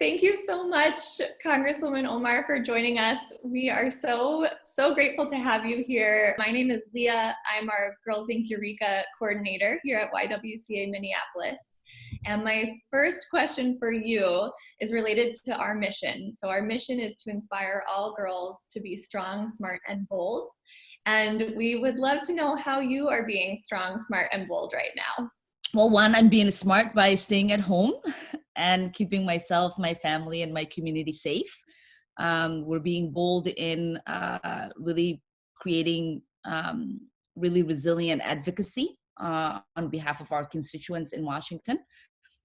Thank you so much, Congresswoman Omar, for joining us. We are so grateful to have you here. My name is Leah. I'm our Girls Inc. Eureka coordinator here at YWCA Minneapolis. And my first question for you is related to our mission. So our mission is to inspire all girls to be strong, smart, and bold. And we would love to know how you are being strong, smart, and bold right now. Well, one, I'm being smart by staying at home and keeping myself, my family, and my community safe. We're being bold in really creating really resilient advocacy on behalf of our constituents in Washington.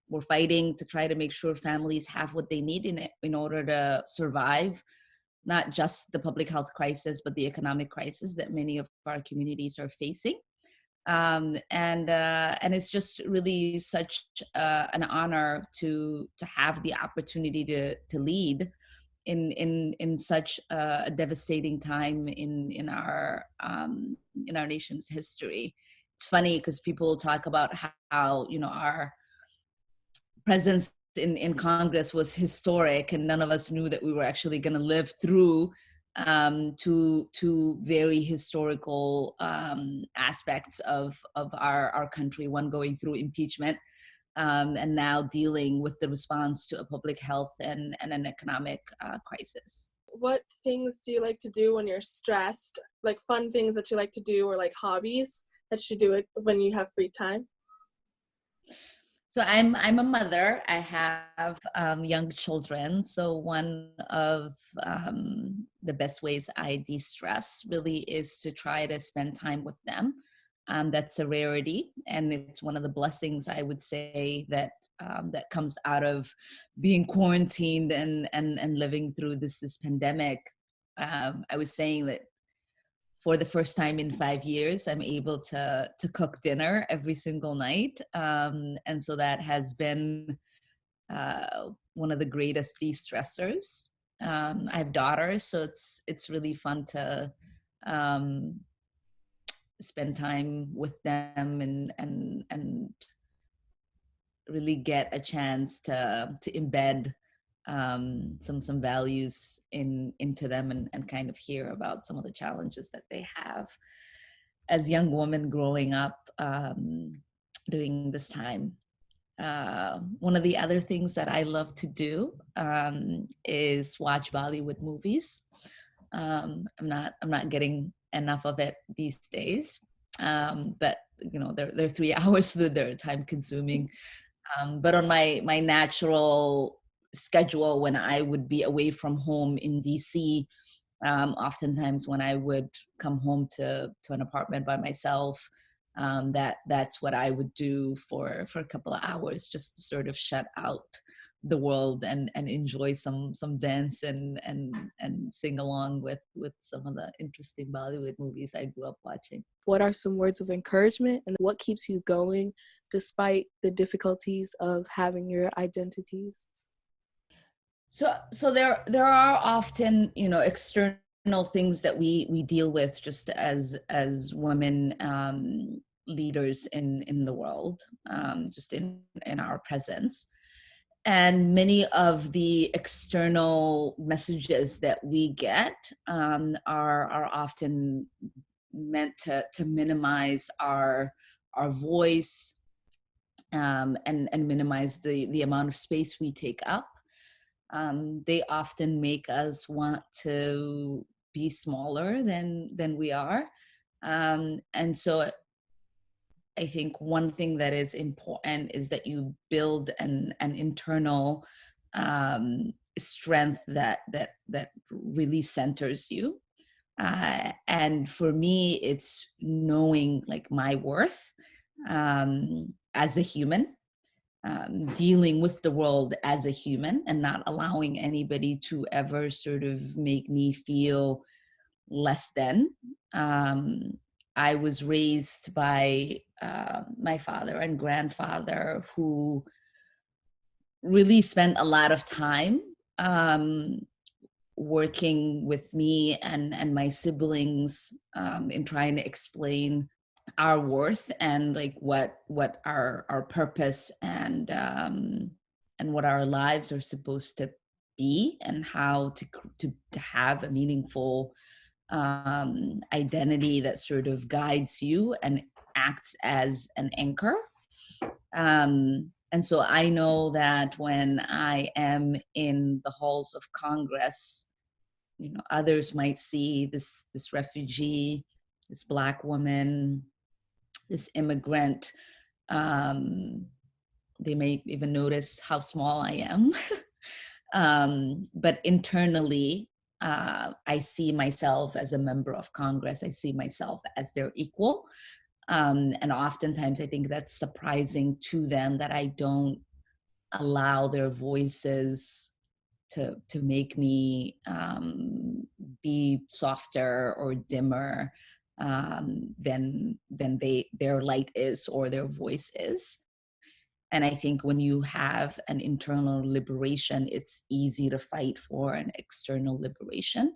We're fighting to try to make sure families have what they need in order to survive not just the public health crisis, but the economic crisis that many of our communities are facing. And it's just really such an honor to have the opportunity to lead in such a devastating time in our nation's history. It's funny because people talk about how our presence in Congress was historic, and none of us knew that we were actually going to live through two very historical aspects of our country, one going through impeachment and now dealing with the response to a public health and an economic crisis. What things do you like to do when you're stressed? Like fun things that you like to do, or like hobbies that you do it when you have free time? So I'm a mother. I have young children. So one of the best ways I de-stress really is to try to spend time with them. That's a rarity, and it's one of the blessings I would say that that comes out of being quarantined and living through this pandemic. I was saying that for the first time in 5 years, I'm able to cook dinner every single night. And so that has been one of the greatest de-stressors. I have daughters, so it's really fun to spend time with them and really get a chance to embed some values into them and kind of hear about some of the challenges that they have as young women growing up during this time. One of the other things that I love to do is watch Bollywood movies. I'm not getting enough of it these days, but they're 3 hours, so they're time consuming. But on my natural schedule, when I would be away from home in DC, oftentimes when I would come home to an apartment by myself, that's what I would do for a couple of hours, just to sort of shut out the world and enjoy some dance and sing along with some of the interesting Bollywood movies I grew up watching. What are some words of encouragement, and what keeps you going despite the difficulties of having your identities? So there are often external things that we deal with just as women leaders in the world, just in our presence. And many of the external messages that we get are often meant to minimize our voice and minimize the amount of space we take up. They often make us want to be smaller than we are. And so I think one thing that is important is that you build an internal strength that really centers you. And for me, it's knowing like my worth as a human, dealing with the world as a human, and not allowing anybody to ever sort of make me feel less than. I was raised by my father and grandfather, who really spent a lot of time working with me and my siblings in trying to explain our worth and like what our purpose and what our lives are supposed to be, and how to have a meaningful identity that sort of guides you and acts as an anchor. And so I know that when I am in the halls of Congress, others might see this refugee, this Black woman, this immigrant. They may even notice how small I am. But internally, I see myself as a member of Congress. I see myself as their equal. And oftentimes I think that's surprising to them, that I don't allow their voices to make me be softer or dimmer than their light is or their voice is. And I think when you have an internal liberation, it's easy to fight for an external liberation.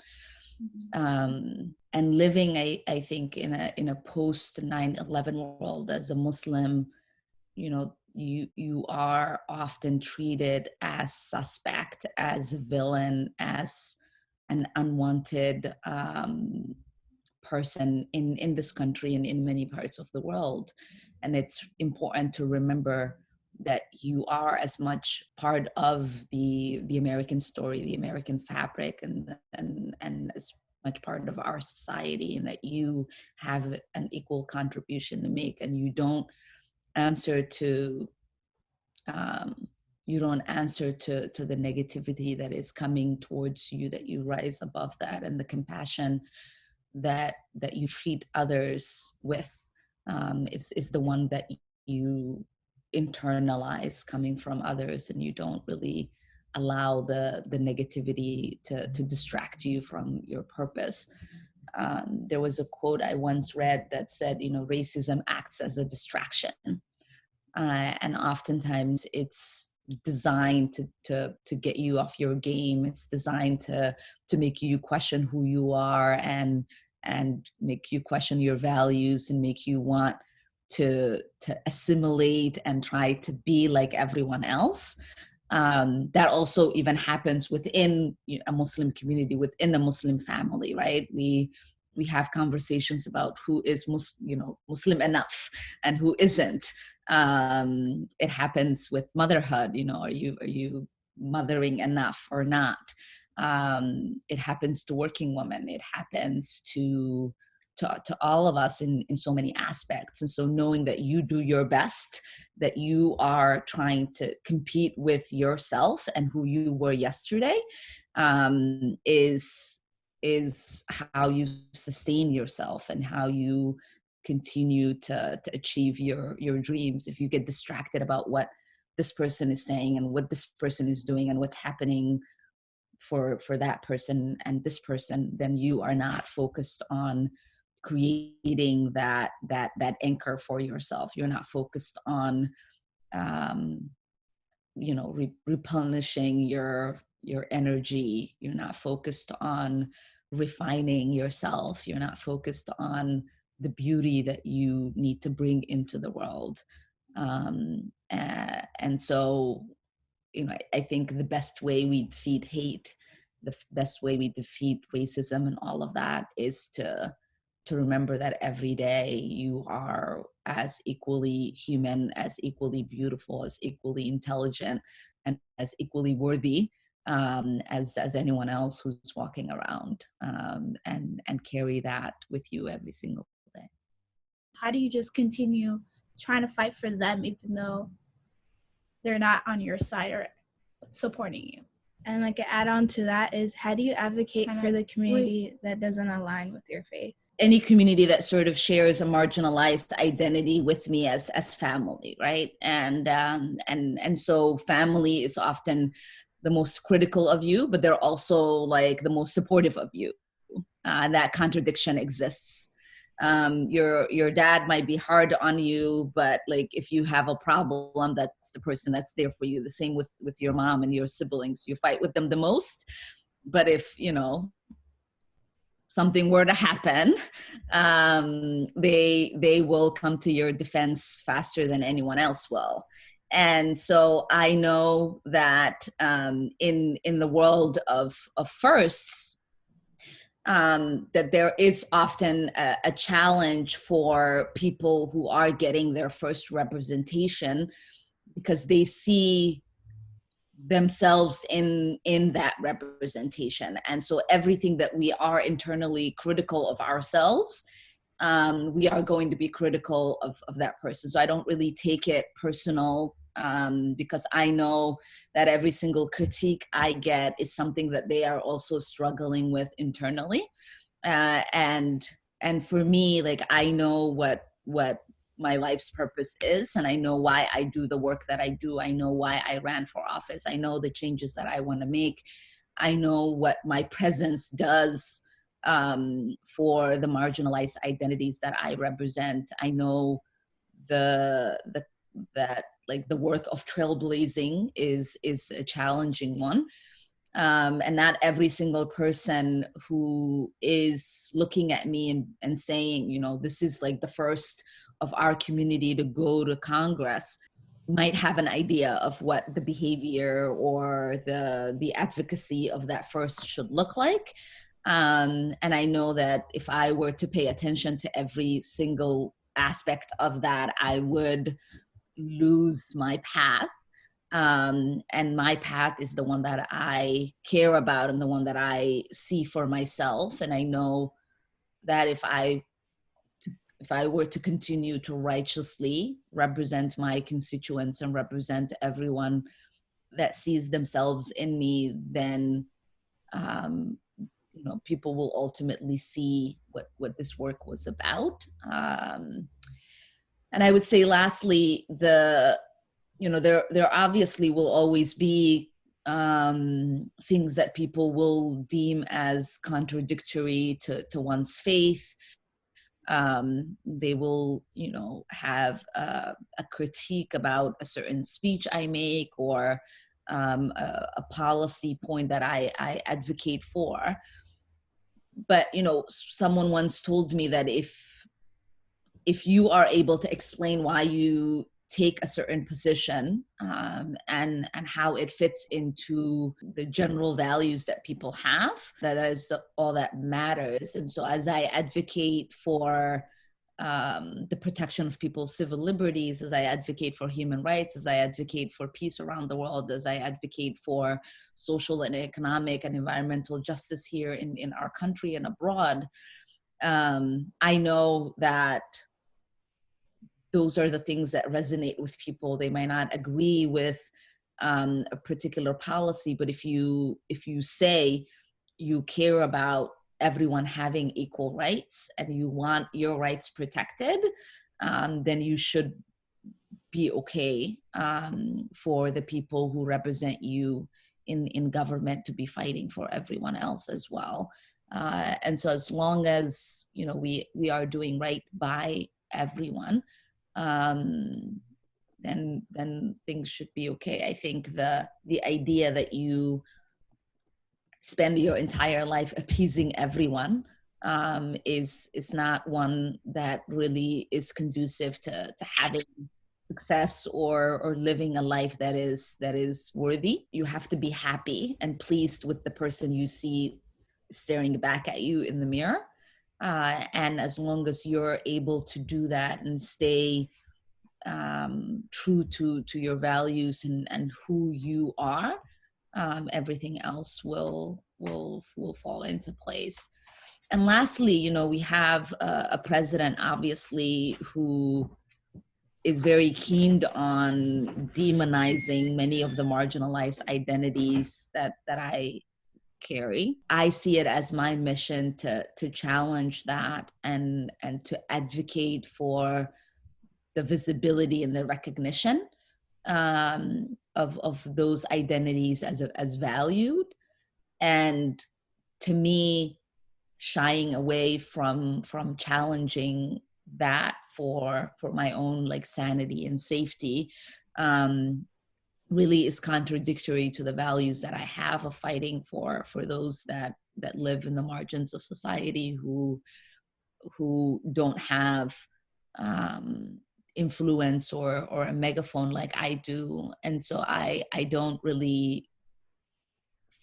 And living, I think, in a post 9/11 world as a Muslim, you are often treated as suspect, as a villain, as an unwanted person in this country and in many parts of the world. And it's important to remember that you are as much part of the American story, the American fabric, and as much part of our society, and that you have an equal contribution to make, and you don't answer to the negativity that is coming towards you, that you rise above that, and the compassion that you treat others with is the one that you internalize coming from others, and you don't really allow the negativity to distract you from your purpose. There was a quote I once read that said, racism acts as a distraction. And oftentimes it's designed to get you off your game. It's designed to make you question who you are, and make you question your values, and make you want to assimilate and try to be like everyone else. That also even happens within a Muslim community, within a Muslim family, right? We have conversations about who is Muslim enough and who isn't. It happens with motherhood. Are you mothering enough or not? It happens to working women. It happens to all of us in so many aspects. And so knowing that you do your best, that you are trying to compete with yourself and who you were yesterday, is how you sustain yourself and how you continue to achieve your dreams. If you get distracted about what this person is saying and what this person is doing and what's happening for that person and this person, then you are not focused on creating that anchor for yourself. You're not focused on replenishing your energy. You're not focused on refining yourself. You're not focused on the beauty that you need to bring into the world. And so, I think the best way we defeat hate, the best way we defeat racism and all of that, is to remember that every day you are as equally human, as equally beautiful, as equally intelligent, and as equally worthy as anyone else who's walking around, and carry that with you every single day. How do you just continue trying to fight for them even though they're not on your side or supporting you? And like an add-on to that is, how do you advocate for the community that doesn't align with your faith? Any community that sort of shares a marginalized identity with me as family, right? And so family is often the most critical of you, but they're also like the most supportive of you. That contradiction exists. Your dad might be hard on you, but like if you have a problem, that's the person that's there for you. The same with your mom and your siblings. You fight with them the most, but if something were to happen, they will come to your defense faster than anyone else will. And so I know that in the world of firsts, that there is often a challenge for people who are getting their first representation, because they see themselves in that representation. And so everything that we are internally critical of ourselves, we are going to be critical of that person. So I don't really take it personal, because I know that every single critique I get is something that they are also struggling with internally. And for me, like, I know what my life's purpose is, and I know why I do the work that I do. I know why I ran for office. I know the changes that I want to make. I know what my presence does for the marginalized identities that I represent. I know that like the work of trailblazing is a challenging one. And not every single person who is looking at me and saying, you know, this is like the first of our community to go to Congress, might have an idea of what the behavior or the advocacy of that first should look like. And I know that if I were to pay attention to every single aspect of that, I would lose my path. And my path is the one that I care about and the one that I see for myself. And I know that if I were to continue to righteously represent my constituents and represent everyone that sees themselves in me, then you know, people will ultimately see what this work was about. And I would say, lastly, you know, there obviously will always be things that people will deem as contradictory to one's faith. They will, you know, have a critique about a certain speech I make, or a policy point that I advocate for. But, you know, someone once told me that if you are able to explain why you take a certain position, and how it fits into the general values that people have, that is all that matters. And so as I advocate for the protection of people's civil liberties, as I advocate for human rights, as I advocate for peace around the world, as I advocate for social and economic and environmental justice here in our country and abroad, I know that those are the things that resonate with people. They might not agree with a particular policy, but if you say you care about everyone having equal rights and you want your rights protected, then you should be okay for the people who represent you in government to be fighting for everyone else as well. And so as long as, you know, we are doing right by everyone, then things should be okay. I think the idea that you spend your entire life appeasing everyone is not one that really is conducive to having success or living a life that is worthy. You have to be happy and pleased with the person you see staring back at you in the mirror. And as long as you're able to do that and stay true to your values and who you are, everything else will fall into place. And lastly, you know, we have a president, obviously, who is very keen on demonizing many of the marginalized identities that I carry. I see it as my mission to challenge that and to advocate for the visibility and the recognition of those identities as valued. And to me, shying away from challenging that for my own like sanity and safety really is contradictory to the values that I have of fighting for those that live in the margins of society, who don't have influence or a megaphone like I do. And so I don't really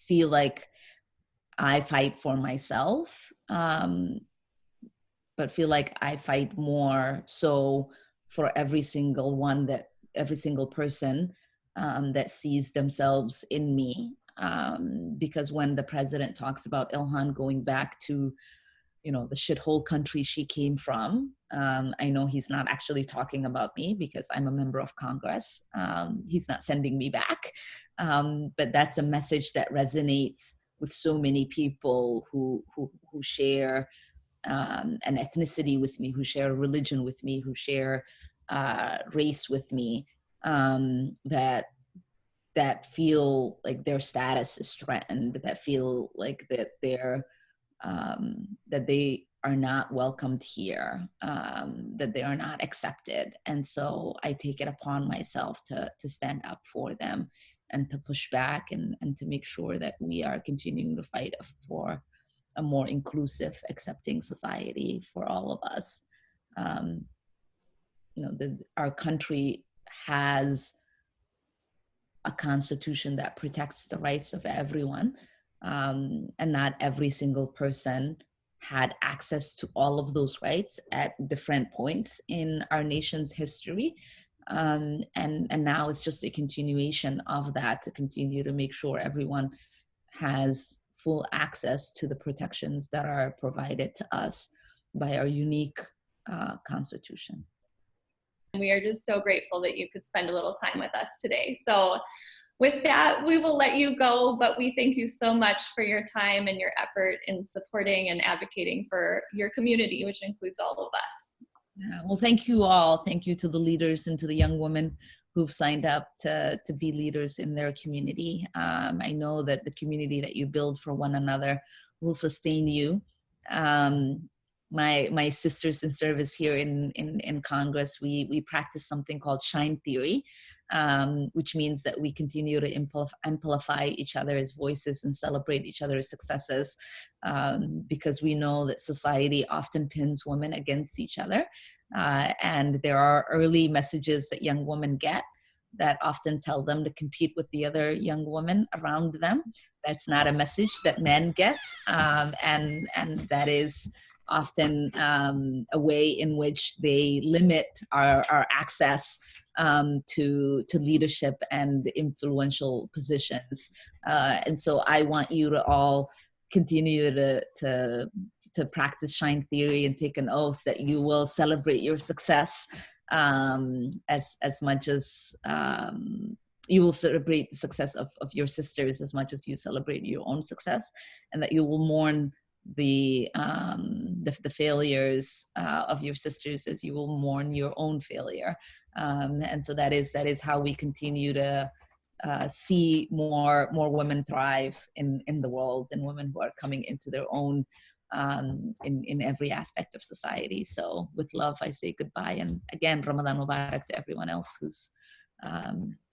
feel like I fight for myself, but feel like I fight more so for every single person that sees themselves in me. Because when the president talks about Ilhan going back to, the shithole country she came from, I know he's not actually talking about me because I'm a member of Congress. He's not sending me back. But that's a message that resonates with so many people who share an ethnicity with me, who share religion with me, who share race with me, that feel like their status is threatened, that feel like that they are not welcomed here, that they are not accepted. And so I take it upon myself to stand up for them and to push back and to make sure that we are continuing to fight for a more inclusive, accepting society for all of us. Our country has a constitution that protects the rights of everyone, and not every single person had access to all of those rights at different points in our nation's history. And now it's just a continuation of that, to continue to make sure everyone has full access to the protections that are provided to us by our unique Constitution. We are just so grateful that you could spend a little time with us today. So with that, we will let you go, but we thank you so much for your time and your effort in supporting and advocating for your community, which includes all of us. Yeah, well, thank you all. Thank you to the leaders and to the young women who've signed up to be leaders in their community. I know that the community that you build for one another will sustain you. My sisters in service here in Congress, we practice something called shine theory, which means that we continue to amplify each other's voices and celebrate each other's successes, because we know that society often pins women against each other. And there are early messages that young women get that often tell them to compete with the other young women around them. That's not a message that men get. And that is often a way in which they limit our access to leadership and influential positions. And so I want you to all continue to practice shine theory and take an oath that you will celebrate your success as much as you will celebrate the success of your sisters as much as you celebrate your own success, and that you will mourn the failures of your sisters as you will mourn your own failure. And so that is how we continue to see more women thrive in the world, and women who are coming into their own in every aspect of society. So with love, I say goodbye. And again, Ramadan Mubarak to everyone else who's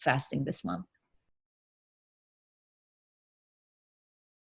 fasting this month.